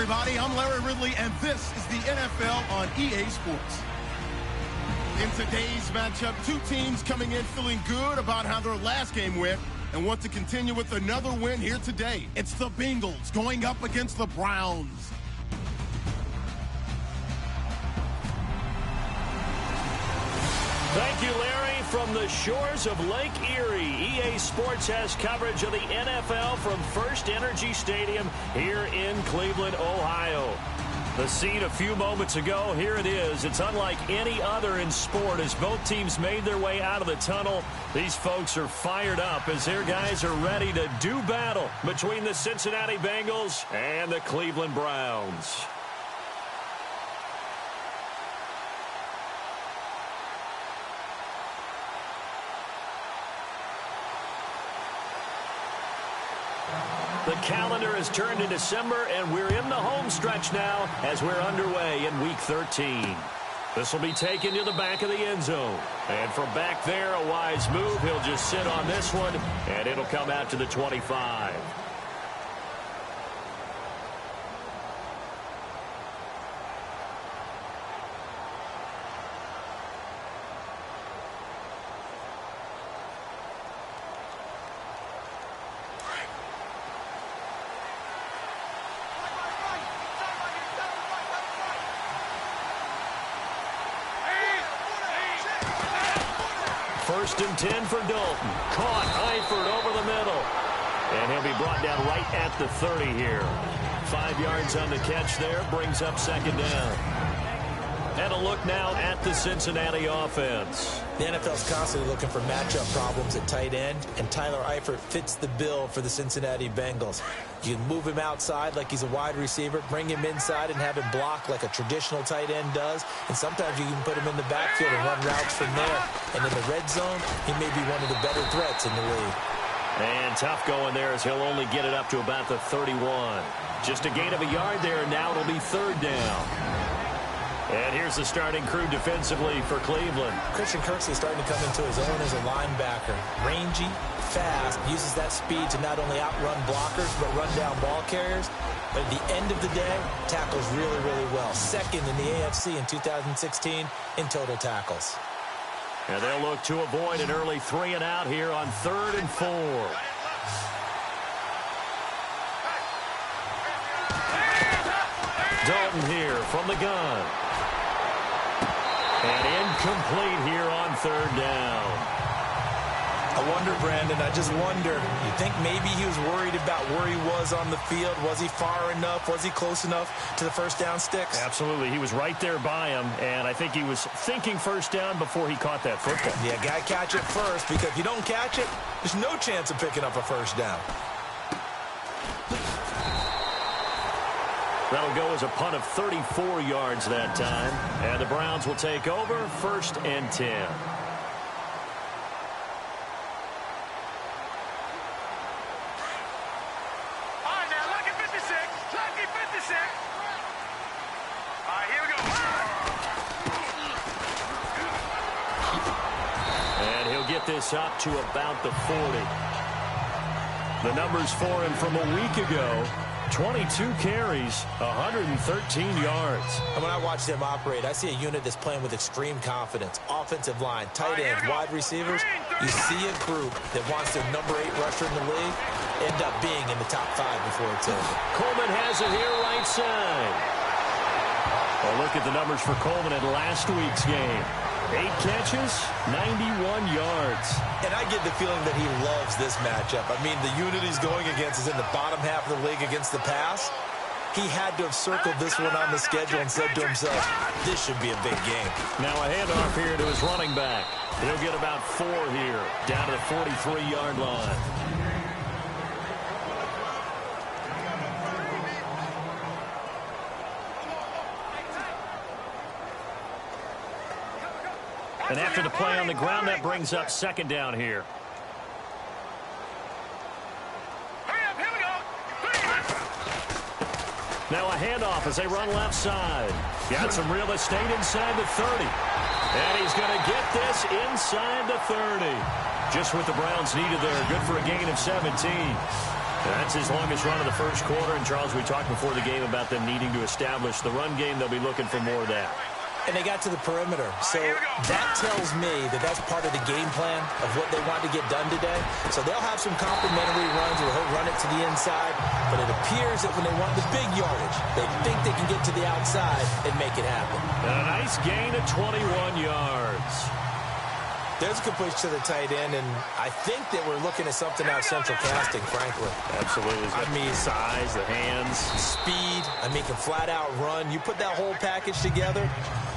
everybody. I'm Larry Ridley, and this is the NFL on EA Sports. In today's matchup, two teams coming in feeling good about how their last game went and want to continue with another win here today. It's the Bengals going up against the Browns. Thank you, Larry. From the shores of Lake Erie, EA Sports has coverage of the NFL from First Energy Stadium here in Cleveland, Ohio. The scene a few moments ago, here it is. It's unlike any other in sport as both teams made their way out of the tunnel. These folks are fired up as their guys are ready to do battle between the Cincinnati Bengals and the Cleveland Browns. The calendar has turned to December, and we're in the home stretch now as we're underway in Week 13. This will be taken to the back of the end zone. And from back there, a wise move. He'll just sit on this one, and it'll come out to the 25. First and 10 for Dalton. Caught Eifert over the middle. And he'll be brought down right at the 30 here. 5 yards on the catch there. Brings up second down. And a look now at the Cincinnati offense. The NFL's constantly looking for matchup problems at tight end, and Tyler Eifert fits the bill for the Cincinnati Bengals. You can move him outside like he's a wide receiver, bring him inside and have him block like a traditional tight end does, and sometimes you can put him in the backfield and run routes from there. And in the red zone, he may be one of the better threats in the league. And tough going there as he'll only get it up to about the 31. Just a gain of a yard there, and now it'll be third down. And here's the starting crew defensively for Cleveland. Christian Kirksey is starting to come into his own as a linebacker. Rangy, fast, uses that speed to not only outrun blockers, but run down ball carriers. But at the end of the day, tackles really, really well. Second in the AFC in 2016 in total tackles. And they'll look to avoid an early 3-and-out here on 3rd and 4. Dalton here from the gun. And incomplete here on 3rd down. I wonder, Brandon, I just wonder, you think maybe he was worried about where he was on the field? Was he far enough? Was he close enough to the first down sticks? Absolutely. He was right there by him, and I think he was thinking first down before he caught that football. Yeah, got to catch it first, because if you don't catch it, there's no chance of picking up a first down. That'll go as a punt of 34 yards that time. And the Browns will take over 1st and 10. All right, now, lucky 56. Lucky 56. All right, here we go. And he'll get this up to about the 40. The numbers for him from a week ago. 22 carries, 113 yards. And when I watch them operate, I see a unit that's playing with extreme confidence. Offensive line, tight ends, wide receivers. You see a group that wants their number 8 rusher in the league end up being in the top 5 before it's over. Coleman has it here right side. Well, look at the numbers for Coleman in last week's game. 8 catches, 91 yards. And I get the feeling that he loves this matchup. I mean, the unit he's going against is in the bottom half of the league against the pass. He had to have circled this one on the schedule and said to himself, this should be a big game. Now a handoff here to his running back. He'll get about 4 here, down to the 43-yard line. And after the play on the ground, that brings up second down here. Now a handoff as they run left side. Got some real estate inside the 30. And he's going to get this inside the 30. Just what the Browns needed there. Good for a gain of 17. That's his longest run of the first quarter. And, Charles, we talked before the game about them needing to establish the run game. They'll be looking for more of that. And they got to the perimeter. So that tells me that that's part of the game plan of what they want to get done today. So they'll have some complimentary runs where he'll run it to the inside. But it appears that when they want the big yardage, they think they can get to the outside and make it happen. And a nice gain of 21 yards. There's a complete to the tight end, and I think that we're looking at something out of central casting, frankly. Absolutely. I mean, size, the hands. Speed. I mean, can flat out run. You put that whole package together,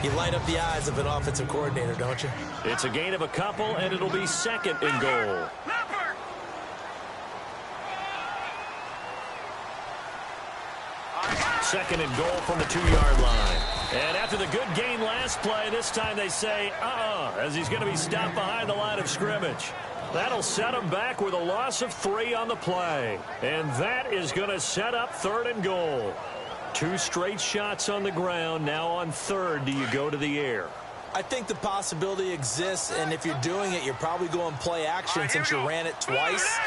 you light up the eyes of an offensive coordinator, don't you? It's a gain of a couple, and it'll be second and goal. Second and goal from the 2-yard line. And after the good gain last play, this time they say, as he's going to be stopped behind the line of scrimmage. That'll set him back with a loss of 3 on the play. And that is going to set up third and goal. 2 straight shots on the ground. Now on third, do you go to the air? I think the possibility exists, and if you're doing it, you're probably going play action since you ran it twice.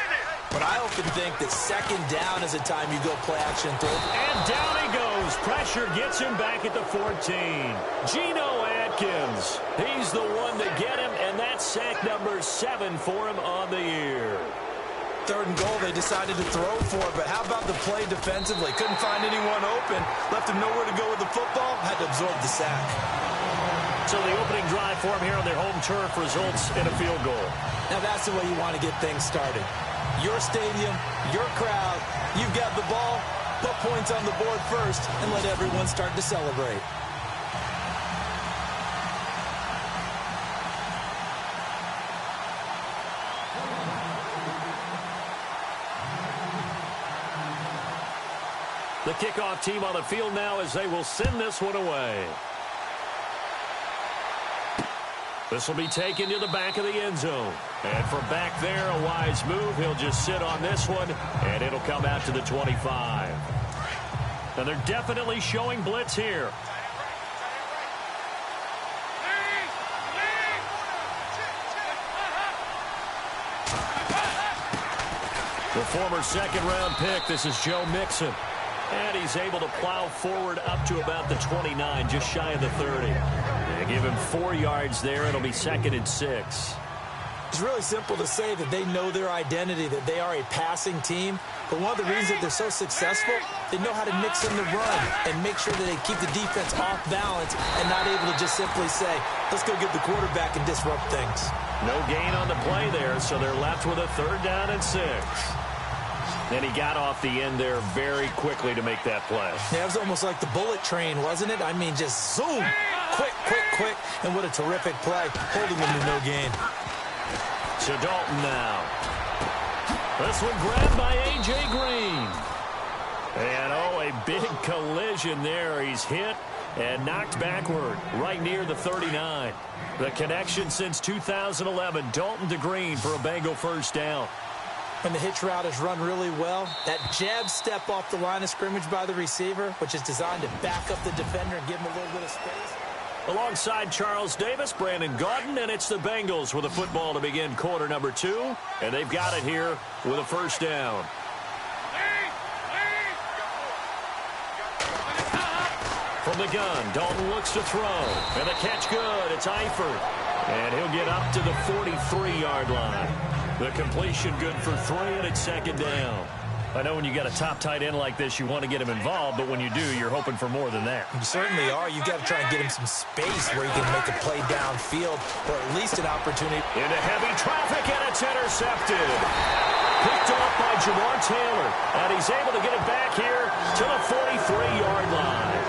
But I often think that second down is a time you go play action through. And down he goes. Pressure gets him back at the 14. Geno Atkins. He's the one to get him, and that's sack number 7 for him on the year. Third and goal, they decided to throw for it, but how about the play defensively? Couldn't find anyone open. Left him nowhere to go with the football. Had to absorb the sack. So the opening drive for him here on their home turf results in a field goal. Now that's the way you want to get things started. Your stadium, your crowd, you've got the ball, put points on the board first, and let everyone start to celebrate. The kickoff team on the field now as they will send this one away. This will be taken to the back of the end zone. And from back there, a wise move. He'll just sit on this one, and it'll come out to the 25. And they're definitely showing blitz here. The former second-round pick, this is Joe Mixon. And he's able to plow forward up to about the 29, just shy of the 30. They give him 4 yards there. It'll be second and 6. It's really simple to say that they know their identity, that they are a passing team. But one of the reasons that they're so successful, they know how to mix in the run and make sure that they keep the defense off balance and not able to just simply say, let's go get the quarterback and disrupt things. No gain on the play there, so they're left with a 3rd down and 6. And he got off the end there very quickly to make that play. Yeah, it was almost like the bullet train, wasn't it? I mean, just zoom, quick, quick, quick, and what a terrific play, holding them to no gain. To Dalton now. This one grabbed by A.J. Green. And, a big collision there. He's hit and knocked backward right near the 39. The connection since 2011, Dalton to Green for a Bengal first down. And the hitch route is run really well. That jab step off the line of scrimmage by the receiver, which is designed to back up the defender and give him a little bit of space. Alongside Charles Davis, Brandon Gaudin, and it's the Bengals with a football to begin quarter number 2. And they've got it here with a first down. From the gun, Dalton looks to throw. And the catch good. It's Eifert. And he'll get up to the 43-yard line. The completion good for 3, and it's second down. I know when you got a top tight end like this, you want to get him involved, but when you do, you're hoping for more than that. You certainly are. You've got to try and get him some space where he can make a play downfield, or at least an opportunity. Into heavy traffic, and it's intercepted. Picked off by Jamar Taylor, and he's able to get it back here to the 43-yard line.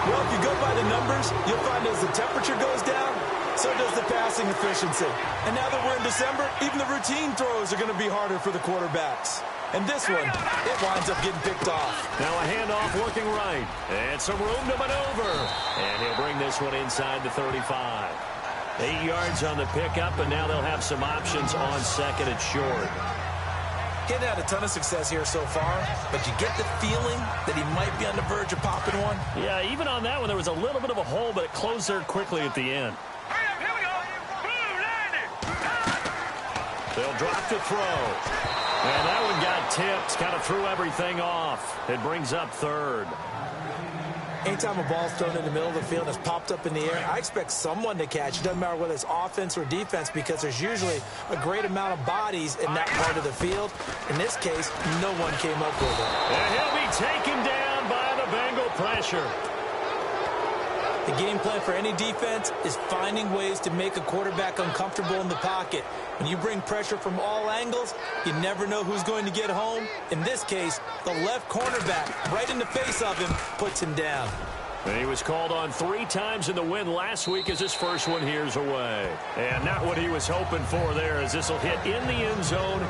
Well, if you go by the numbers, you'll find as the temperature goes down, so does the passing efficiency. And now that we're in December, even the routine throws are going to be harder for the quarterbacks. And this one, it winds up getting picked off. Now a handoff looking right. And some room to maneuver. And he'll bring this one inside the 35. 8 yards on the pickup, and now they'll have some options on second and short. Getting had a ton of success here so far, but you get the feeling that he might be on the verge of popping one. Yeah, even on that one, there was a little bit of a hole, but it closed there quickly at the end. Here we go. Boom, landed. They'll drop to throw. And that one got tipped, kind of threw everything off. It brings up third. Anytime a ball's thrown in the middle of the field and it's popped up in the air, I expect someone to catch. It doesn't matter whether it's offense or defense because there's usually a great amount of bodies in that part of the field. In this case, no one came up with it. And he'll be taken down by the Bengal pressure. The game plan for any defense is finding ways to make a quarterback uncomfortable in the pocket. When you bring pressure from all angles, you never know who's going to get home. In this case, the left cornerback, right in the face of him, puts him down. And he was called on 3 times in the win last week as his first one here's away. And not what he was hoping for there as this will hit in the end zone.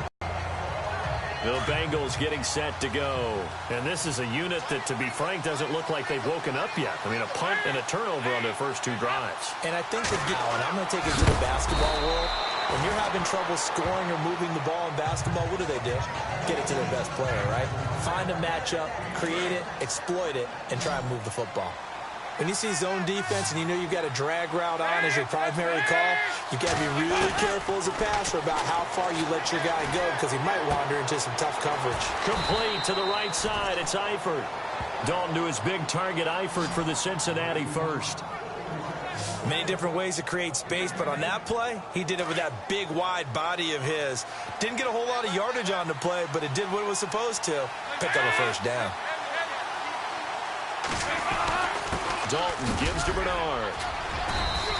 The Bengals getting set to go. And this is a unit that, to be frank, doesn't look like they've woken up yet. I mean, a punt and a turnover on their first 2 drives. And I think that, and I'm going to take it to the basketball world. When you're having trouble scoring or moving the ball in basketball, what do? Get it to their best player, right? Find a matchup, create it, exploit it, and try and move the football. When you see zone defense and you know you've got a drag route on as your primary call, you've got to be really careful as a passer about how far you let your guy go because he might wander into some tough coverage. Complete to the right side. It's Eifert. Dalton to his big target, Eifert, for the Cincinnati first. Many different ways to create space, but on that play, he did it with that big, wide body of his. Didn't get a whole lot of yardage on the play, but it did what it was supposed to. Pick up a first down. Dalton gives to Bernard.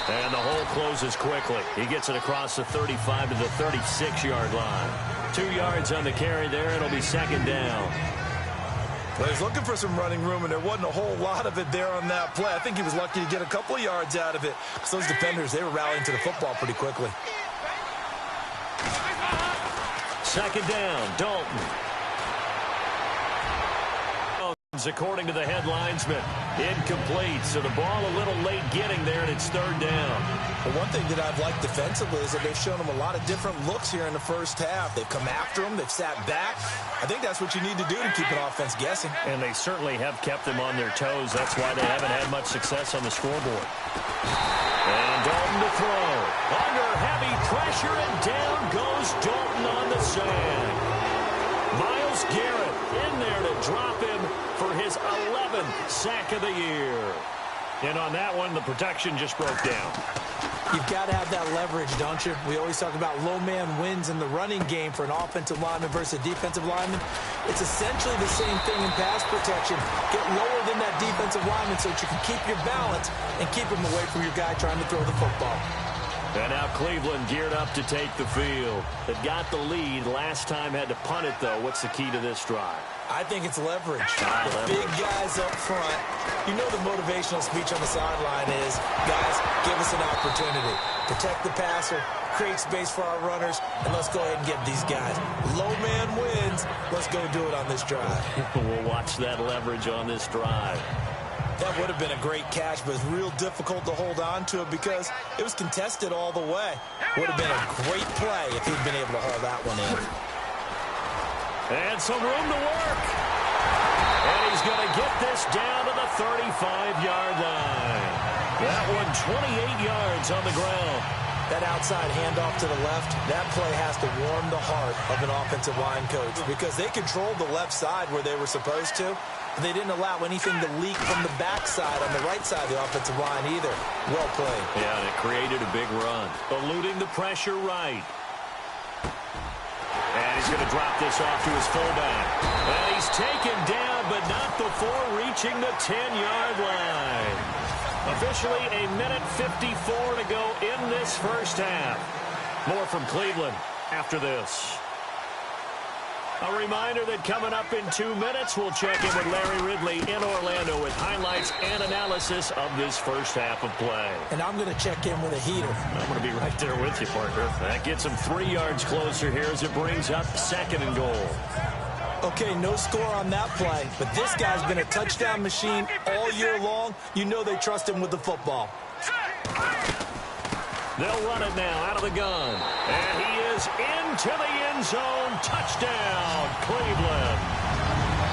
And the hole closes quickly. He gets it across the 35 to the 36-yard line. 2 yards on the carry there. It'll be second down. Well, he's looking for some running room, and there wasn't a whole lot of it there on that play. I think he was lucky to get a couple of yards out of it because those defenders, they were rallying to the football pretty quickly. Second down, Dalton. According to the head linesman, incomplete. So the ball a little late getting there, and it's third down. Well, one thing that I've liked defensively is that they've shown him a lot of different looks here in the first half. They've come after him. They've sat back. I think that's what you need to do to keep an offense guessing. And they certainly have kept them on their toes. That's why they haven't had much success on the scoreboard. And Dalton to throw. Under heavy pressure, and down goes Dalton on the sand. Myles Garrett in there to drop him for his 11th sack of the year. And on that one, the protection just broke down. You've got to have that leverage, don't you? We always talk about low man wins in the running game for an offensive lineman versus a defensive lineman. It's essentially the same thing in pass protection. Get lower than that defensive lineman so that you can keep your balance and keep him away from your guy trying to throw the football. And now Cleveland geared up to take the field. They've got the lead. Last time had to punt it, though. What's the key to this drive? I think it's leverage. The big guys up front. You know the motivational speech on the sideline is, guys, give us an opportunity. Protect the passer, create space for our runners, and let's go ahead and get these guys. Low man wins. Let's go do it on this drive. We'll watch that leverage on this drive. That would have been a great catch, but it's real difficult to hold on to it because it was contested all the way. Would have been a great play if he'd been able to haul that one in. And some room to work. And he's going to get this down to the 35-yard line. That one 28 yards on the ground. That outside handoff to the left, that play has to warm the heart of an offensive line coach because they controlled the left side where they were supposed to. They didn't allow anything to leak from the backside on the right side of the offensive line either. Well played. Yeah, and it created a big run. Eluding the pressure right. And he's going to drop this off to his fullback. And he's taken down, but not before reaching the 10-yard line. Officially a minute 54 to go in this first half. More from Cleveland after this. A reminder that coming up in 2 minutes, we'll check in with Larry Ridley in Orlando with highlights and analysis of this first half of play. And I'm going to check in with a heater. I'm going to be right there with you, partner. That gets him 3 yards closer here as it brings up second and goal. Okay, no score on that play, but this guy's been a touchdown machine all year long. You know they trust him with the football. They'll run it now out of the gun. And he is into the end zone. Touchdown, Cleveland.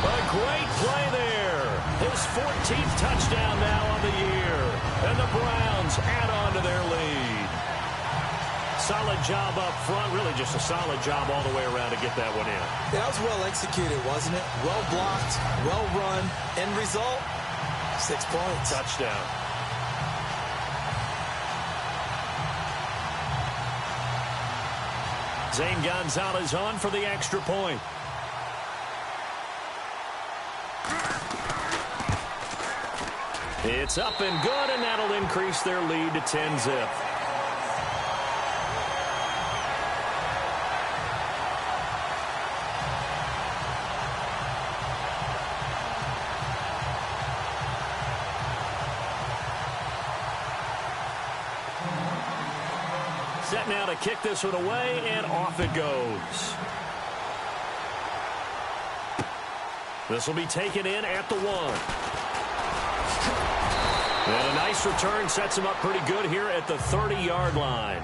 A great play there. His 14th touchdown now on the year. And the Browns add on to their lead. solid job up front. Really just a solid job all the way around to get that one in. Yeah, that was well executed, wasn't it? Well blocked, well run. End result, 6 points. Touchdown. Zane Gonzalez on for the extra point. It's up and good, and that'll increase their lead to 10-zip. Set now to kick this one away, and off it goes. This will be taken in at the 1. And a nice return sets him up pretty good here at the 30-yard line.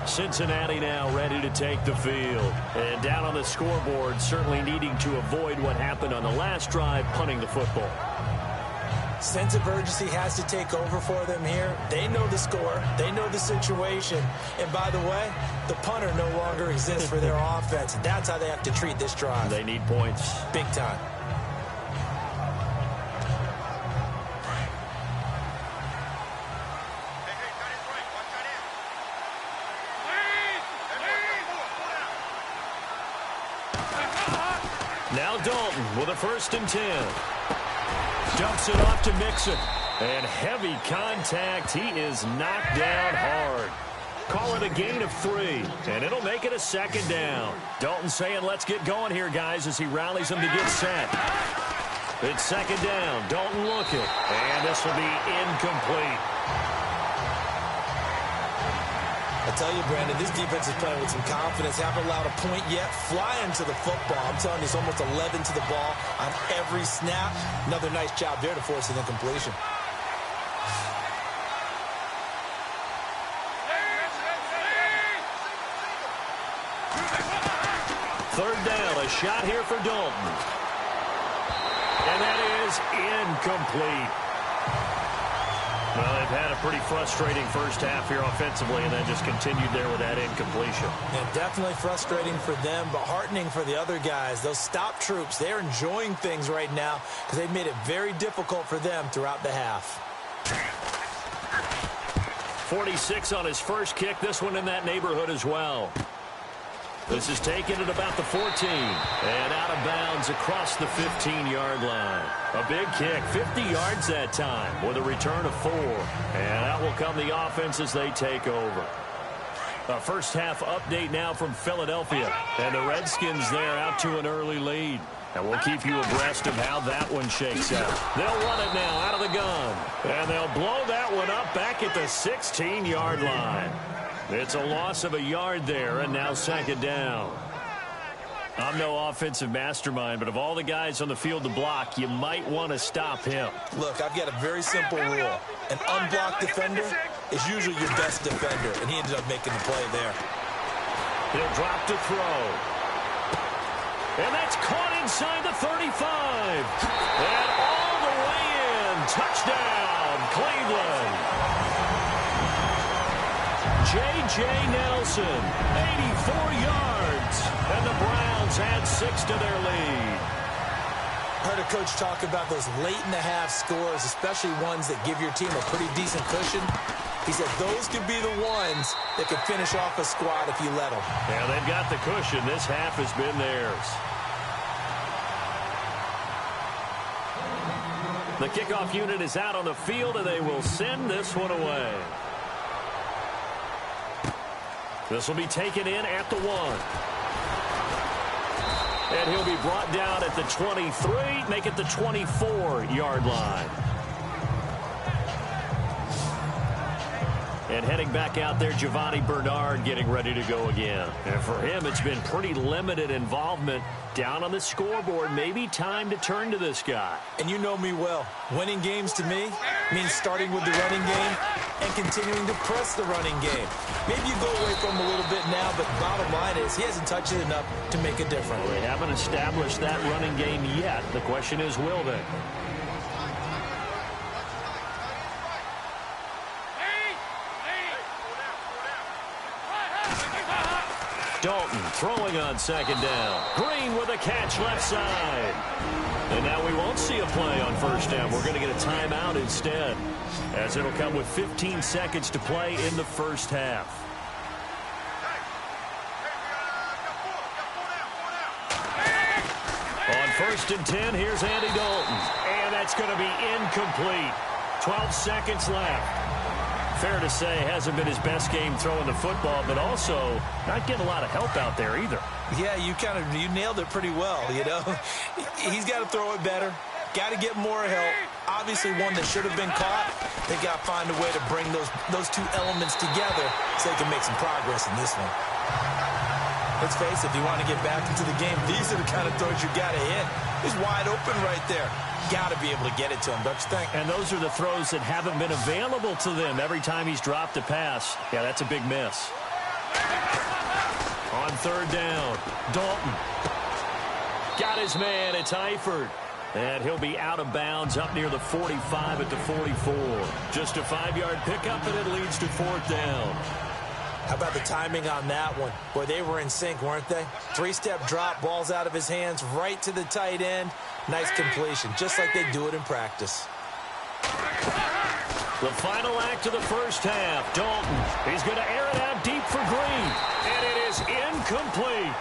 Cincinnati now ready to take the field. And down on the scoreboard, certainly needing to avoid what happened on the last drive, punting the football. Sense of urgency has to take over for them here. They know the score. They know the situation. And by the way, the punter no longer exists for their offense. That's how they have to treat this drive. They need points. Big time. Now Dalton with a 1st and 10. Dumps it off to Mixon. And heavy contact. He is knocked down hard. Call it a gain of 3. And it'll make it a 2nd down. Dalton saying, let's get going here, guys, as he rallies them to get set. It's 2nd down. Dalton looking. And this will be incomplete. I tell you, Brandon, this defense is playing with some confidence. Haven't allowed a point yet. Flying to the football. I'm telling you, it's almost 11 to the ball on every snap. Another nice job there to force an incompletion. Third down, a shot here for Dalton. And that is incomplete. Well, they've had a pretty frustrating first half here offensively, and then just continued there with that incompletion. Yeah, definitely frustrating for them, but heartening for the other guys. Those stop troops, they're enjoying things right now because they've made it very difficult for them throughout the half. 46 on his first kick. This one in that neighborhood as well. This is taken at about the 14. And out of bounds across the 15-yard line. A big kick, 50 yards that time with a return of 4. And out will come the offense as they take over. A first half update now from Philadelphia. And the Redskins there out to an early lead. And we'll keep you abreast of how that one shakes out. They'll run it now out of the gun. And they'll blow that one up back at the 16-yard line. It's a loss of a yard there, and now 2nd down. I'm no offensive mastermind, but of all the guys on the field to block, you might want to stop him. Look, I've got a very simple rule. An unblocked defender is usually your best defender, and he ended up making the play there. He'll drop to throw. And that's caught inside the 35. And all the way in. Touchdown, Cleveland. J.J. Nelson, 84 yards, and the Browns add 6 to their lead. Heard a coach talk about those late-in-the-half scores, especially ones that give your team a pretty decent cushion. He said those could be the ones that could finish off a squad if you let them. Yeah, they've got the cushion. This half has been theirs. The kickoff unit is out on the field, and they will send this one away. This will be taken in at the 1. And he'll be brought down at the 23, make it the 24-yard line. And heading back out there, Giovanni Bernard getting ready to go again. And for him, it's been pretty limited involvement down on the scoreboard. Maybe time to turn to this guy. And you know me well. Winning games to me means starting with the running game and continuing to press the running game. Maybe you go away from him a little bit now, but bottom line is he hasn't touched it enough to make a difference. Well, they haven't established that running game yet. The question is, will they? Dalton throwing on second down. Green with a catch left side. And now we won't see a play on first down. We're going to get a timeout instead, as it'll come with 15 seconds to play in the first half. On 1st and 10, here's Andy Dalton. And that's going to be incomplete. 12 seconds left. Fair to say, hasn't been his best game throwing the football, but also not getting a lot of help out there either. Yeah, you nailed it pretty well, you know. He's got to throw it better. Got to get more help. Obviously, one that should have been caught. They got to find a way to bring those two elements together so they can make some progress in this one. Let's face it, if you want to get back into the game, these are the kind of throws you got to hit. He's wide open right there. Got to be able to get it to him, don't you think? And those are the throws that haven't been available to them every time he's dropped a pass. Yeah, that's a big miss. On 3rd down, Dalton. Got his man, it's Eifert. And he'll be out of bounds up near the 45 at the 44. Just a 5-yard pickup, and it leads to 4th down. How about the timing on that one? Boy, they were in sync, weren't they? 3-step drop, ball's out of his hands, right to the tight end. Nice completion, just like they do it in practice. The final act of the first half. Dalton, he's going to air it out deep for Green. And it is incomplete.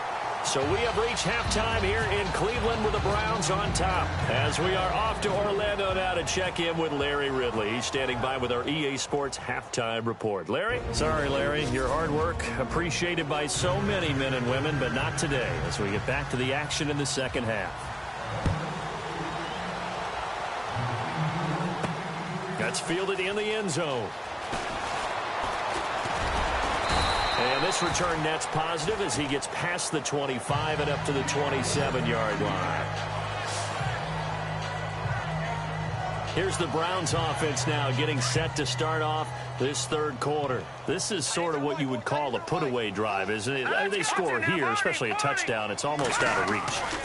So we have reached halftime here in Cleveland with the Browns on top, as we are off to Orlando now to check in with Larry Ridley. He's standing by with our EA Sports halftime report. Larry? Sorry, Larry. Your hard work appreciated by so many men and women, but not today as we get back to the action in the second half. That's fielded in the end zone. And this return net's positive as he gets past the 25 and up to the 27-yard line. Here's the Browns offense now getting set to start off this third quarter. This is sort of what you would call a put-away drive, isn't it? They score here, especially a touchdown. It's almost out of reach.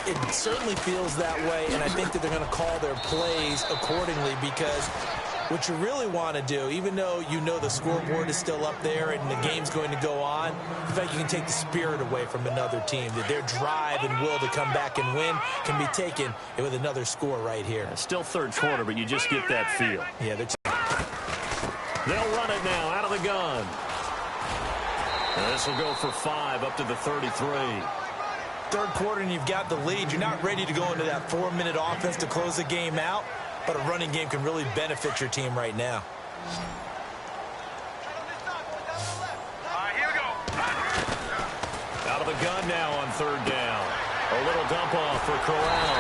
It certainly feels that way, and I think that they're going to call their plays accordingly, because what you really want to do, even though you know the scoreboard is still up there and the game's going to go on, in fact, you can take the spirit away from another team. That their drive and will to come back and win can be taken with another score right here. Still third quarter, but you just get that feel. Yeah, they'll run it now out of the gun. And this will go for 5 up to the 33. Third quarter and you've got the lead. You're not ready to go into that 4-minute offense to close the game out. But a running game can really benefit your team right now. Here we go. Out of the gun now on 3rd down. A little dump off for Corral.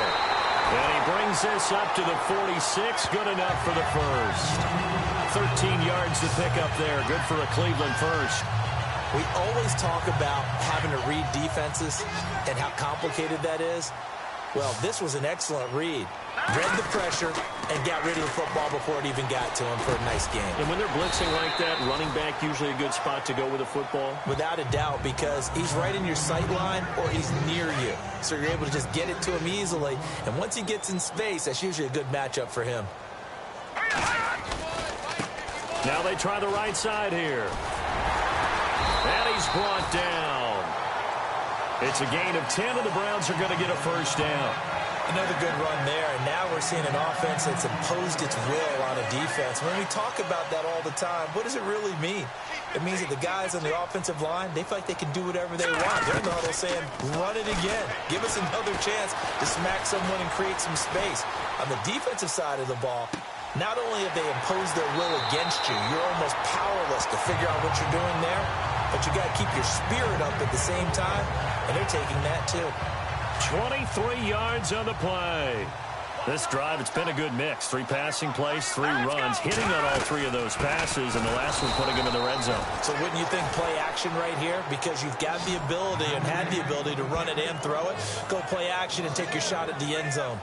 And he brings this up to the 46. Good enough for the first. 13 yards to pick up there. Good for a Cleveland first. We always talk about having to read defenses and how complicated that is. Well, this was an excellent read. Read the pressure and got rid of the football before it even got to him for a nice game. And when they're blitzing like that, running back usually a good spot to go with the football? Without a doubt, because he's right in your sight line or he's near you. So you're able to just get it to him easily. And once he gets in space, that's usually a good matchup for him. Now they try the right side here. And he's brought down. It's a gain of 10, and the Browns are going to get a first down. Another good run there, and now we're seeing an offense that's imposed its will on a defense. When we talk about that all the time, what does it really mean? It means that the guys on the offensive line, they feel like they can do whatever they want. They're in the huddle saying, run it again. Give us another chance to smack someone and create some space. On the defensive side of the ball, not only have they imposed their will against you, you're almost powerless to figure out what you're doing there, but you got to keep your spirit up at the same time, and they're taking that too. 23 yards on the play. This drive, it's been a good mix. 3 passing plays, 3 runs, hitting on all 3 of those passes, and the last one putting him in the red zone. So wouldn't you think play action right here? Because you've got the ability and had the ability to run it and throw it. Go play action and take your shot at the end zone.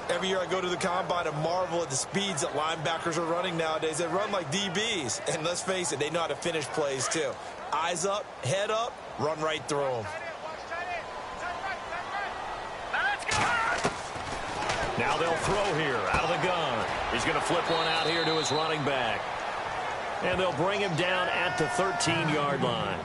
Every year I go to the combine and marvel at the speeds that linebackers are running nowadays. They run like DBs. And let's face it, they know how to finish plays too. Eyes up, head up, run right through them. Now they'll throw here out of the gun. He's going to flip one out here to his running back. And they'll bring him down at the 13-yard line.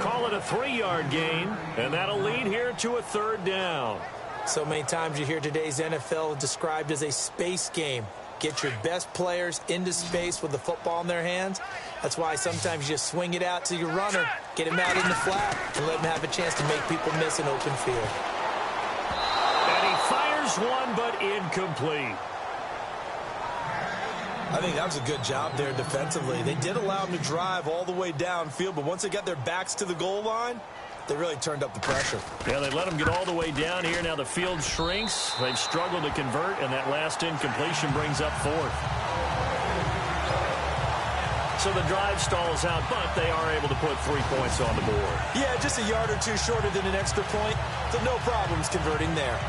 call it a 3-yard gain, and that'll lead here to a 3rd down. So many times you hear today's NFL described as a space game. Get your best players into space with the football in their hands. That's why sometimes you just swing it out to your runner, get him out in the flat, and let him have a chance to make people miss an open field. And he fires one, but incomplete. I think that was a good job there defensively. They did allow him to drive all the way downfield, but once they got their backs to the goal line, they really turned up the pressure. Yeah, they let him get all the way down here. Now the field shrinks. They've struggled to convert, and that last incompletion brings up 4th. So the drive stalls out, but they are able to put 3 points on the board. Yeah, just a yard or two shorter than an extra point, so no problems converting there.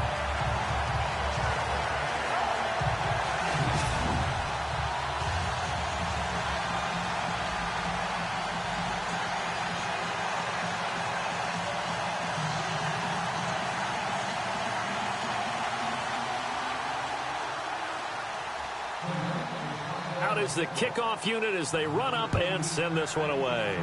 Out is the kickoff unit as they run up and send this one away.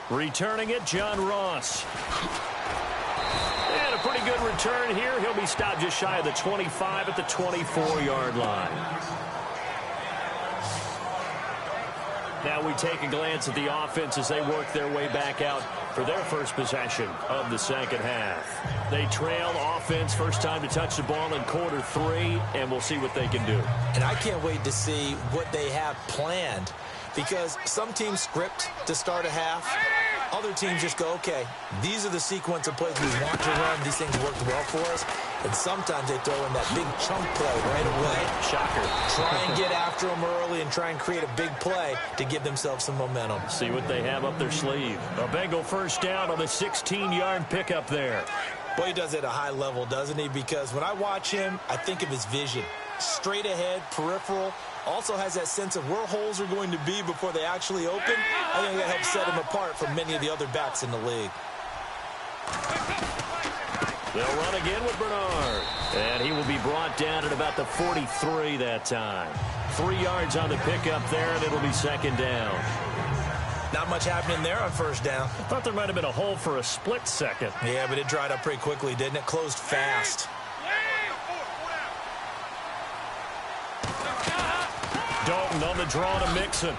Returning it, John Ross. And a pretty good return here. He'll be stopped just shy of the 25 at the 24-yard line. Now we take a glance at the offense as they work their way back out for their first possession of the second half. They trail offense, first time to touch the ball in quarter 3, and we'll see what they can do. And I can't wait to see what they have planned, because some teams script to start a half. Other teams just go, okay, these are the sequence of plays we want to run. These things worked well for us. And sometimes they throw in that big chunk play right away. Shocker. Try and get after them early and try and create a big play to give themselves some momentum. See what they have up their sleeve. A Bengal first down on the 16-yard pickup there. Well, he does it at a high level, doesn't he? Because when I watch him, I think of his vision. Straight ahead, peripheral. Also has that sense of where holes are going to be before they actually open. I think that helps set him apart from many of the other backs in the league. They'll run again with Bernard. And he will be brought down at about the 43 that time. 3 yards on the pickup there, and it'll be second down. Not much happening there on first down. I thought there might have been a hole for a split second. Yeah, but it dried up pretty quickly, didn't it? Closed fast. Dalton on the draw to Mixon.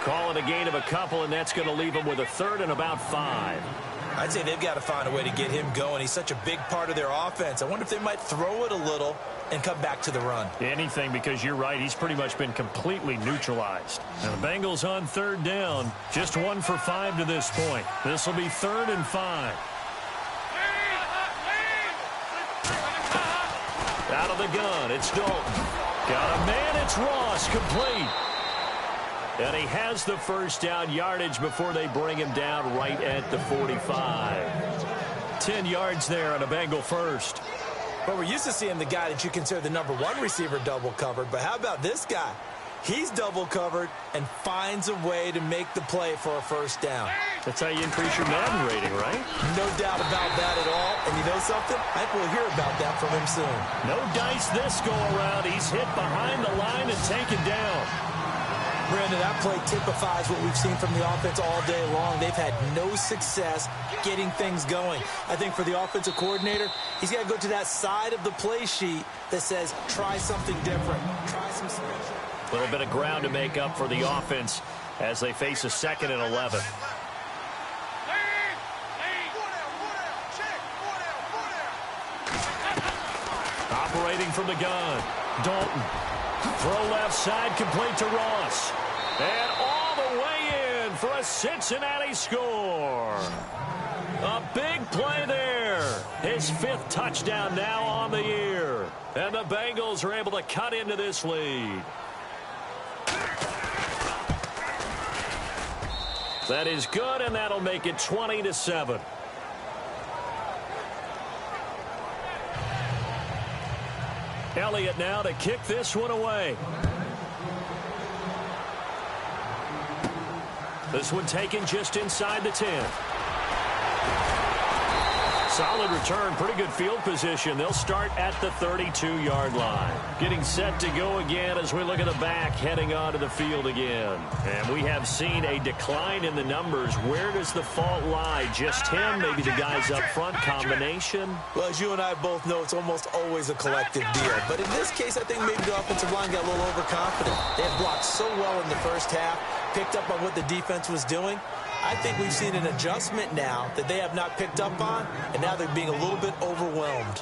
Call it a gain of a couple, and that's going to leave him with a 3rd and about 5. I'd say they've got to find a way to get him going. He's such a big part of their offense. I wonder if they might throw it a little and come back to the run. Anything, because you're right. He's pretty much been completely neutralized. And the Bengals on 3rd down. Just 1 for 5 to this point. This will be 3rd and 5. Out of the gun, it's Dalton. Got a man, it's Ross, complete. And he has the first down yardage before they bring him down right at the 45. 10 yards there on a Bengal first. Well, we're used to seeing the guy that you consider the #1 receiver double covered, but how about this guy? He's double covered and finds a way to make the play for a first down. That's how you increase your Madden rating, right? No doubt about that at all. And you know something? I think we'll hear about that from him soon. No dice this go around. He's hit behind the line and taken down. Brandon, that play typifies what we've seen from the offense all day long. They've had no success getting things going. I think for the offensive coordinator, he's got to go to that side of the play sheet that says, try something different. Try some special. A little bit of ground to make up for the offense as they face a 2nd and 11. Operating from the gun, Dalton. Throw left side, complete to Ross. And all the way in for a Cincinnati score. A big play there. His 5th touchdown now on the year. And the Bengals are able to cut into this lead. That is good, and that'll make it 20-7. Elliott now to kick this one away. This one taken just inside the 10. Solid return, pretty good field position. They'll start at the 32-yard line. Getting set to go again as we look at the back, heading onto the field again. And we have seen a decline in the numbers. Where does the fault lie? Just him, maybe the guys up front, combination? Well, as you and I both know, it's almost always a collective deal. But in this case, I think maybe the offensive line got a little overconfident. They had blocked so well in the first half, picked up on what the defense was doing. I think we've seen an adjustment now that they have not picked up on, and now they're being a little bit overwhelmed.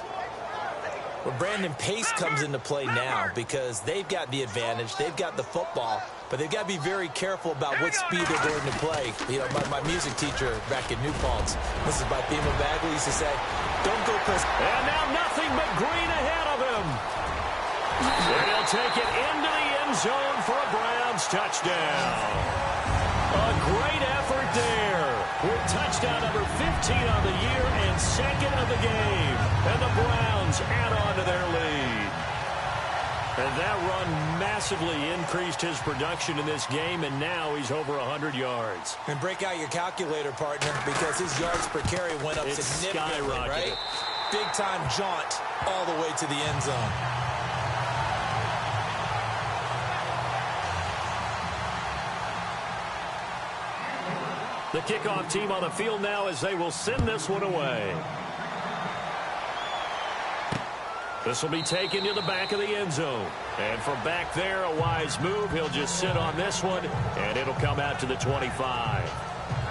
Well, Brandon Pace comes into play now because they've got the advantage. They've got the football, but they've got to be very careful about what speed they're going to play. You know, my music teacher back in New Paltz, Mrs. Bifema Bagley, used to say, don't go press. And now nothing but green ahead of him. And he'll take it into the end zone for a Browns touchdown. A great effort there with touchdown number 15 on the year and second of the game. And the Browns add on to their lead. And that run massively increased his production in this game, and now he's over 100 yards. And break out your calculator, partner, because his yards per carry went up significantly, right? Big-time jaunt all the way to the end zone. The kickoff team on the field now as they will send this one away. This will be taken to the back of the end zone. And from back there, a wise move. He'll just sit on this one, and it'll come out to the 25.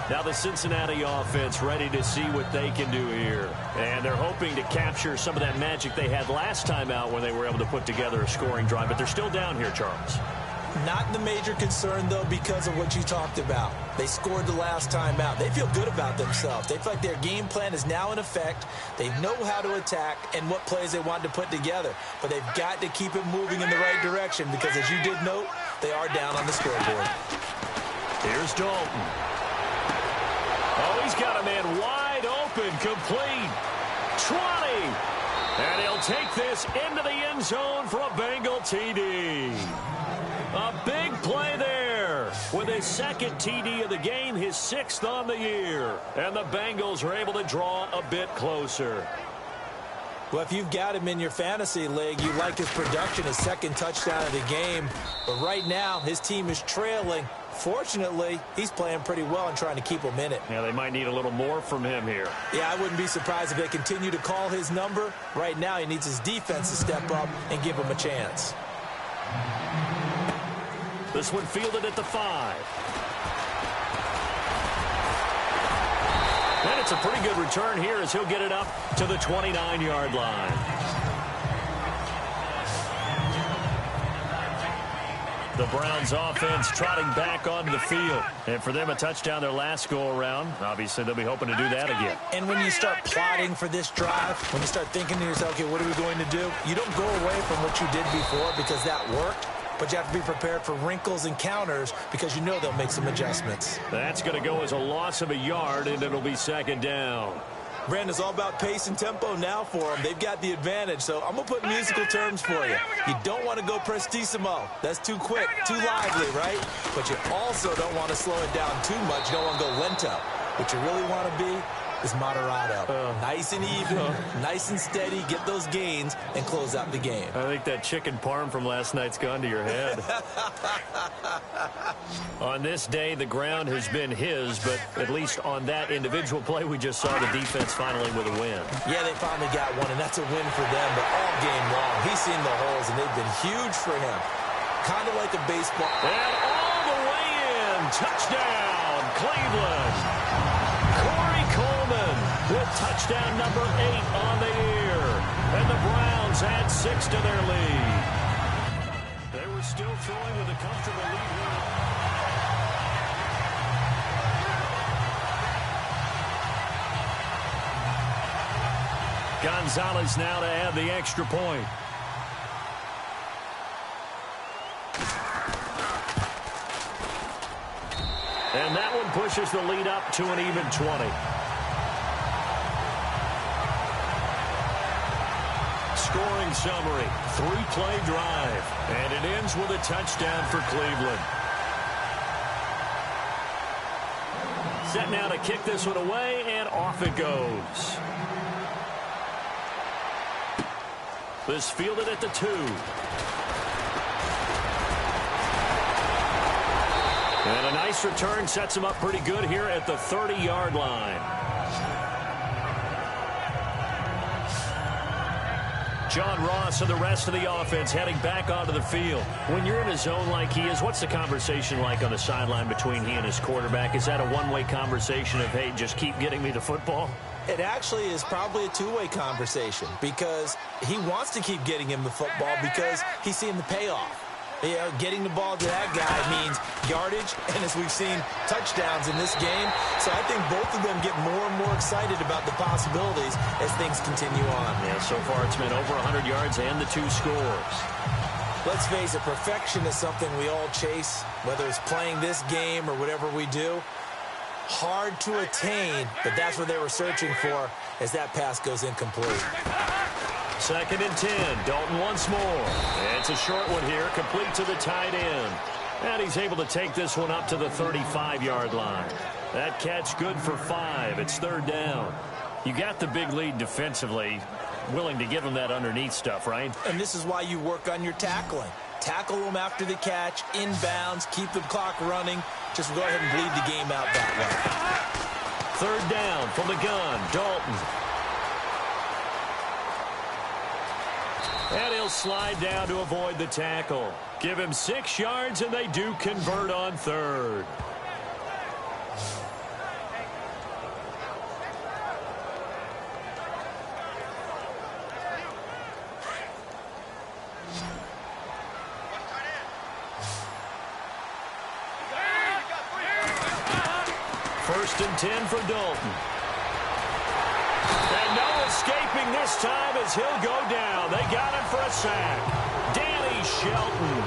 Now the Cincinnati offense ready to see what they can do here. And they're hoping to capture some of that magic they had last time out when they were able to put together a scoring drive. But they're still down here, Charles. Not the major concern, though, because of what you talked about. They scored the last time out. They feel good about themselves. They feel like their game plan is now in effect. They know how to attack and what plays they want to put together. But they've got to keep it moving in the right direction because, as you did note, they are down on the scoreboard. Here's Dalton. Oh, he's got a man wide open, complete. 20. And he'll take this into the end zone for a Bengal TD. A big play there with his second TD of the game, his sixth on the year. And the Bengals are able to draw a bit closer. Well, if you've got him in your fantasy league, you like his production, his second touchdown of the game. But right now, his team is trailing. Fortunately, he's playing pretty well and trying to keep him in it. Yeah, they might need a little more from him here. Yeah, I wouldn't be surprised if they continue to call his number. Right now, he needs his defense to step up and give him a chance. This one fielded at the 5. And it's a pretty good return here as he'll get it up to the 29-yard line. The Browns offense trotting back onto the field. And for them, a touchdown their last go-around. Obviously, they'll be hoping to do that again. And when you start plotting for this drive, when you start thinking to yourself, okay, what are we going to do? You don't go away from what you did before because that worked. But you have to be prepared for wrinkles and counters because you know they'll make some adjustments. That's going to go as a loss of a yard, and it'll be second down. Brandon's all about pace and tempo now for them. They've got the advantage, so I'm going to put musical terms for you. You don't want to go prestissimo. That's too quick, too lively, right? But you also don't want to slow it down too much. You don't want to go lento. What you really want to be is moderato. Nice and even, nice and steady, get those gains, and close out the game. I think that chicken parm from last night's gone to your head. On this day, the ground has been his, but at least on that individual play, we just saw the defense finally with a win. Yeah, they finally got one, and that's a win for them, but all game long, he's seen the holes, and they've been huge for him. Kind of like a baseball. And all the way in, touchdown, Cleveland. With touchdown number 8 on the year. And the Browns add 6 to their lead. They were still throwing with a comfortable lead here. Gonzalez now to add the extra point. And that one pushes the lead up to an even 20. Scoring summary, 3-play drive, and it ends with a touchdown for Cleveland. Set now to kick this one away, and off it goes. This fielded at the 2. And a nice return sets him up pretty good here at the 30-yard line. John Ross and the rest of the offense heading back onto the field. When you're in a zone like he is, what's the conversation like on the sideline between he and his quarterback? Is that a one-way conversation of, hey, just keep getting me the football? It actually is probably a two-way conversation because he wants to keep getting him the football because he's seeing the payoff. You know, getting the ball to that guy means yardage, and as we've seen, touchdowns in this game. So I think both of them get more and more excited about the possibilities as things continue on. Yeah, so far it's been over 100 yards and the 2 scores. Let's face it, perfection is something we all chase, whether it's playing this game or whatever we do. Hard to attain, but that's what they were searching for as that pass goes incomplete. 2nd and 10. Dalton once more. It's a short one here, complete to the tight end. And he's able to take this one up to the 35-yard line. That catch good for 5. It's 3rd down. You got the big lead defensively. Willing to give him that underneath stuff, right? And this is why you work on your tackling. Tackle them after the catch, inbounds, keep the clock running. Just go ahead and bleed the game out that way. 3rd down from the gun. Dalton. And he'll slide down to avoid the tackle. Give him 6 yards, and they do convert on 3rd. First and 10 for Dalton. And no escaping this time as he'll go down. They got him for a sack. Danny Shelton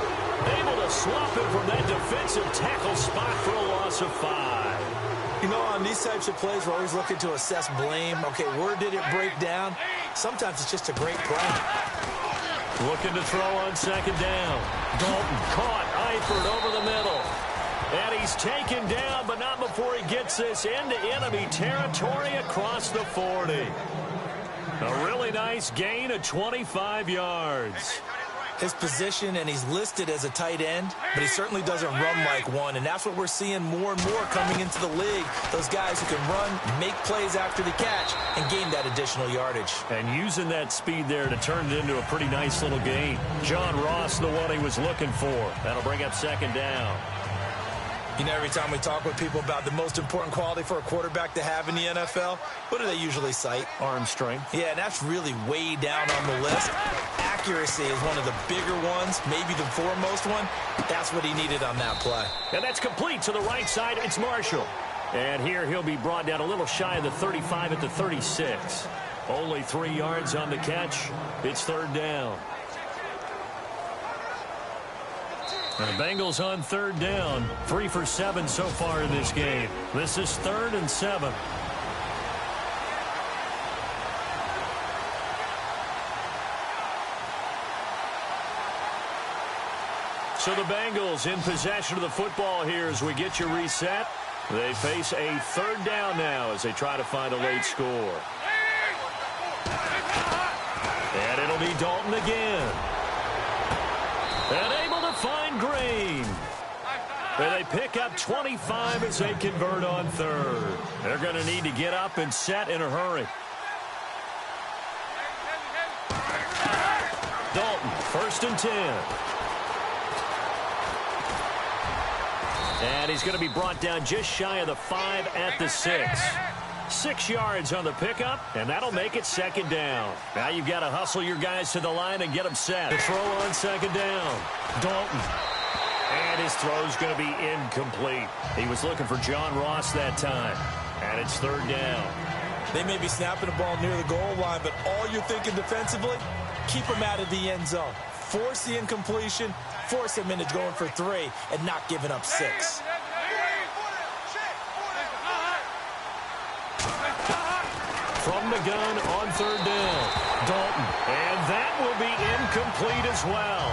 able to swap him from that defensive tackle spot for a loss of 5. You know, on these types of plays, we're always looking to assess blame. Okay, where did it break down? Sometimes it's just a great play. Looking to throw on 2nd down. Dalton caught Eifert over the middle. And he's taken down, but not before he gets this into enemy territory across the 40. A really nice gain of 25 yards. His position, and he's listed as a tight end, but he certainly doesn't run like one, and that's what we're seeing more and more coming into the league. Those guys who can run, make plays after the catch, and gain that additional yardage. And using that speed there to turn it into a pretty nice little gain. John Ross, the one he was looking for. That'll bring up 2nd down. You know, every time we talk with people about the most important quality for a quarterback to have in the NFL, what do they usually cite? Arm strength. Yeah, and that's really way down on the list. Accuracy is one of the bigger ones, maybe the foremost one. That's what he needed on that play. And that's complete to the right side. It's Marshall. And here he'll be brought down a little shy of the 35 at the 36. Only 3 yards on the catch. It's 3rd down. And the Bengals on 3rd down. 3 for 7 so far in this game. This is 3rd and 7. So the Bengals in possession of the football here as we get you reset. They face a 3rd down now as they try to find a late score. And it'll be Dalton again. And able to find Green. And they pick up 25 as they convert on 3rd. They're going to need to get up and set in a hurry. Dalton, 1st and 10. And he's going to be brought down just shy of the 5 at the 6. 6 yards on the pickup, and that'll make it 2nd down. Now you've got to hustle your guys to the line and get them set. The throw on 2nd down. Dalton. And his throw's going to be incomplete. He was looking for John Ross that time. And it's 3rd down. They may be snapping the ball near the goal line, but all you're thinking defensively, keep them out of the end zone. Force the incompletion, force them into going for 3, and not giving up 6. From the gun on 3rd down. Dalton. And that will be incomplete as well.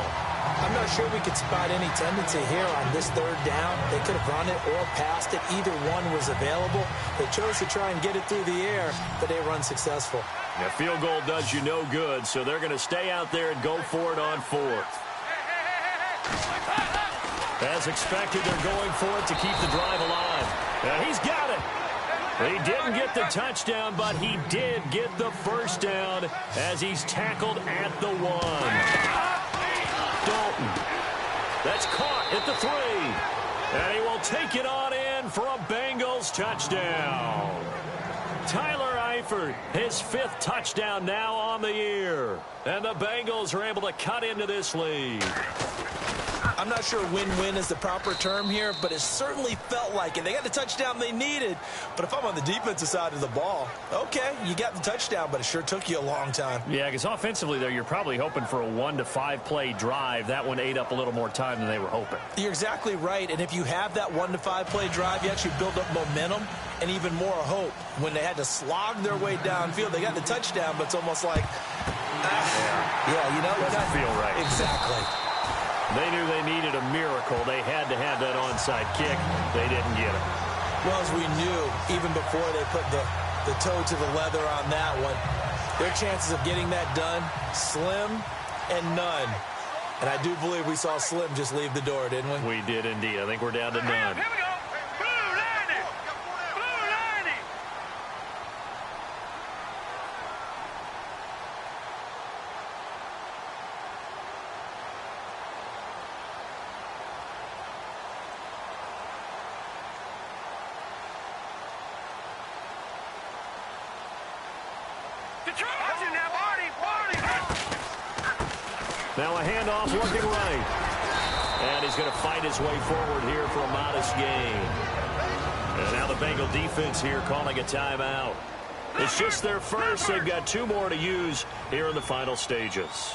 I'm not sure we could spot any tendency here on this 3rd down. They could have run it or passed it. Either one was available. They chose to try and get it through the air, but they were unsuccessful. A field goal does you no good, so they're going to stay out there and go for it on fourth. As expected, they're going for it to keep the drive alive. And he's got it. He didn't get the touchdown, but he did get the first down as he's tackled at the 1. Dalton. That's caught at the 3. And he will take it on in for a Bengals touchdown. Tyler Eifert, his 5th touchdown now on the year. And the Bengals are able to cut into this lead. I'm not sure win-win is the proper term here, but it certainly felt like it. They got the touchdown they needed, but if I'm on the defensive side of the ball, okay, you got the touchdown, but it sure took you a long time. Yeah, because offensively, though, you're probably hoping for a 1 to 5 play drive. That one ate up a little more time than they were hoping. You're exactly right, and if you have that 1 to 5 play drive, you actually build up momentum and even more hope. When they had to slog their way downfield, they got the touchdown, but it's almost like, yeah, you know, doesn't feel right. Exactly. They knew they needed a miracle. They had to have that onside kick. They didn't get it. Well, as we knew, even before they put the toe to the leather on that one, their chances of getting that done, slim and none. And I do believe we saw Slim just leave the door, didn't we? We did indeed. I think we're down to none. Here we go. Blue lining. Blue lining. Now a handoff looking right. And he's going to fight his way forward here for a modest gain. And now the Bengal defense here calling a timeout. It's just their first. They've got 2 more to use here in the final stages.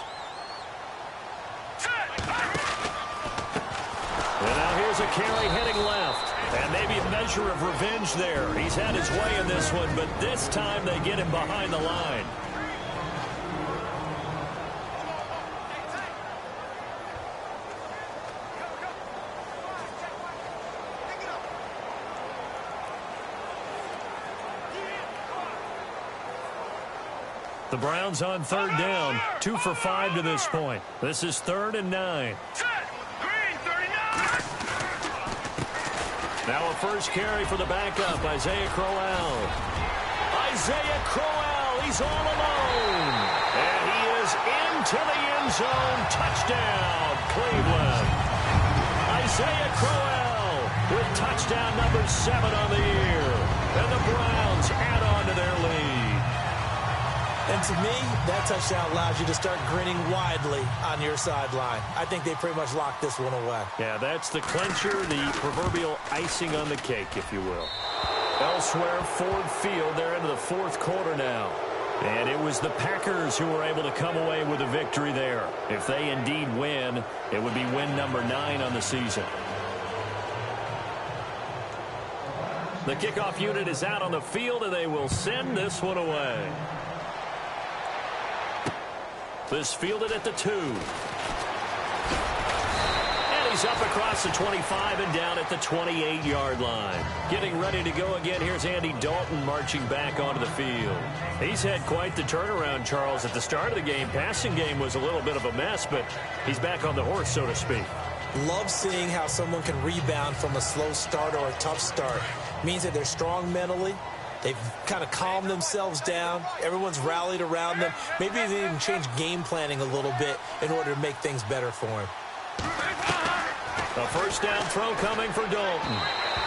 And now here's a carry heading left. And maybe a measure of revenge there. He's had his way in this one, but this time they get him behind the line. The Browns on 3rd down, 2 for 5 to this point. This is 3rd and 9. Now a first carry for the backup, Isaiah Crowell. Isaiah Crowell, he's all alone. And he is into the end zone. Touchdown, Cleveland. Isaiah Crowell with touchdown number 7 on the year. And the Browns add on to their lead. And to me, that touchdown allows you to start grinning widely on your sideline. I think they pretty much locked this one away. Yeah, that's the clincher, the proverbial icing on the cake, if you will. Elsewhere, Ford Field, they're into the 4th quarter now. And it was the Packers who were able to come away with a victory there. If they indeed win, it would be win number 9 on the season. The kickoff unit is out on the field, and they will send this one away. This fielded at the 2. And he's up across the 25 and down at the 28-yard line. Getting ready to go again. Here's Andy Dalton marching back onto the field. He's had quite the turnaround, Charles. At the start of the game, passing game was a little bit of a mess, but he's back on the horse, so to speak. Love seeing how someone can rebound from a slow start or a tough start. Means that they're strong mentally. They've kind of calmed themselves down. Everyone's rallied around them. Maybe they even changed game planning a little bit in order to make things better for him. A first down throw coming for Dalton.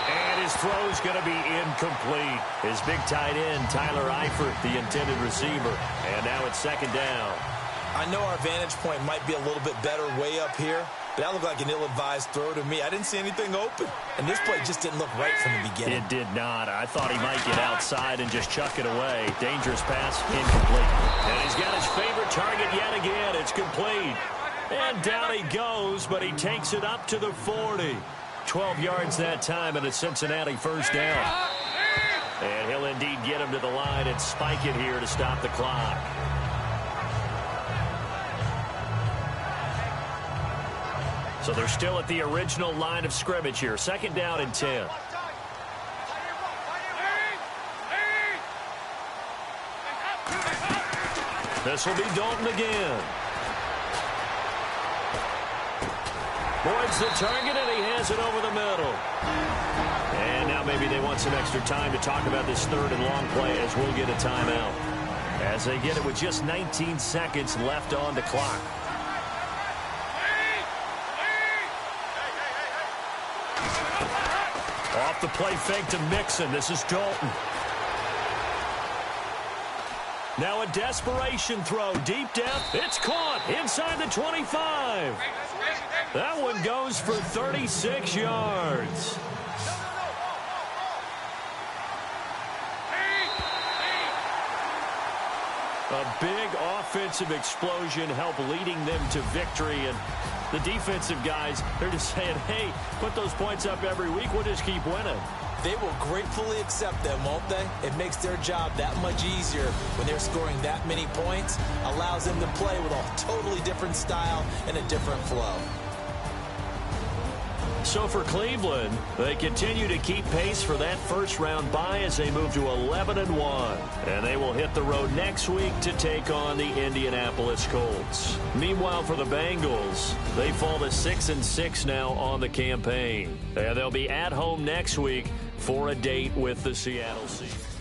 And his throw's going to be incomplete. His big tight end, Tyler Eifert, the intended receiver. And now it's 2nd down. I know our vantage point might be a little bit better way up here, but that looked like an ill-advised throw to me. I didn't see anything open, and this play just didn't look right from the beginning. It did not. I thought he might get outside and just chuck it away. Dangerous pass, incomplete. And he's got his favorite target yet again. It's complete. And down he goes, but he takes it up to the 40. 12 yards that time, and a Cincinnati first down. And he'll indeed get him to the line and spike it here to stop the clock. So they're still at the original line of scrimmage here. 2nd down and 10. This will be Dalton again. Boyd's the target, and he has it over the middle. And now maybe they want some extra time to talk about this third and long play as we'll get a timeout. As they get it with just 19 seconds left on the clock. Off the play fake to Mixon. This is Dalton. Now a desperation throw. Deep down. It's caught inside the 25. That one goes for 36 yards. A big offensive explosion helped leading them to victory. And the defensive guys, they're just saying, hey, put those points up every week. We'll just keep winning. They will gratefully accept them, won't they? It makes their job that much easier when they're scoring that many points. Allows them to play with a totally different style and a different flow. So for Cleveland, they continue to keep pace for that first-round bye as they move to 11-1. And they will hit the road next week to take on the Indianapolis Colts. Meanwhile, for the Bengals, they fall to 6-6 now on the campaign. And they'll be at home next week for a date with the Seattle Seahawks.